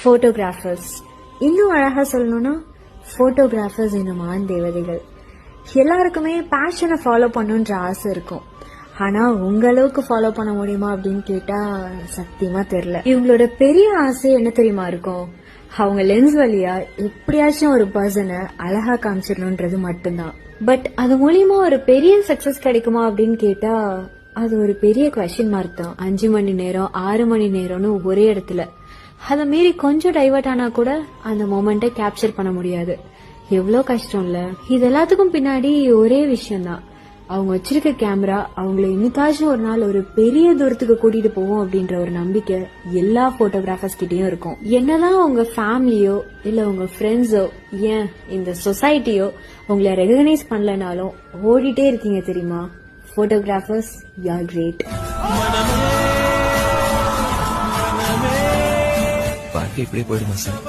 Photographers. இன்னும் அழகா சொல்லணும்னா போட்டோகிராஃபர்ஸ் என்னும் ஆண் தேவதைகள். எல்லாருக்குமே பேஷனை ஃபாலோ பண்ணுன்ற ஆசை இருக்கும். ஆனா உங்க அளவுக்கு ஃபாலோ பண்ண முடியுமா அப்படின்னு கேட்டா சத்தியமா தெரியல. இவங்களோட பெரிய ஆசை என்ன தெரியுமா இருக்கும்? அவங்க லென்ஸ் வழியா எப்படியாச்சும் ஒரு பர்சனை அழகா காமிச்சிடணும்ன்றது மட்டும்தான். பட் அது மூலியமா ஒரு பெரிய சக்சஸ் கிடைக்குமா அப்படின்னு கேட்டா அது ஒரு பெரிய குவெஸ்டின் மார்க் தான். 5 மணி நேரம் 6 மணி நேரம்னு ஒரே இடத்துல அதை மீறி கொஞ்சம் டைவர்ட் ஆனா கூட அந்த மொமெண்ட்டை கேப்சர் பண்ண முடியாது. எவ்வளவு கஷ்டம் இல்ல. இது எல்லாத்துக்கும் பின்னாடி ஒரே விஷயம் தான். அவங்க வச்சிருக்க கேமரா அவங்களை இன்னைக்காச்சும் ஒரு நாள் ஒரு பெரிய தூரத்துக்கு கூட்டிட்டு போவோம் அப்படின்ற ஒரு நம்பிக்கை எல்லா போட்டோகிராஃபர்ஸ் கிட்டயும் இருக்கும். என்னதான் உங்க ஃபேமிலியோ இல்ல உங்க ஃப்ரெண்ட்ஸோ ஏன் இந்த சொசைட்டியோ உங்களை ரெகக்னைஸ் பண்ணலனாலும் ஓடிட்டே இருக்கீங்க தெரியுமா? Photographers, you are great. வாழ்க்கை இப்படியே போயிடுமா சார்?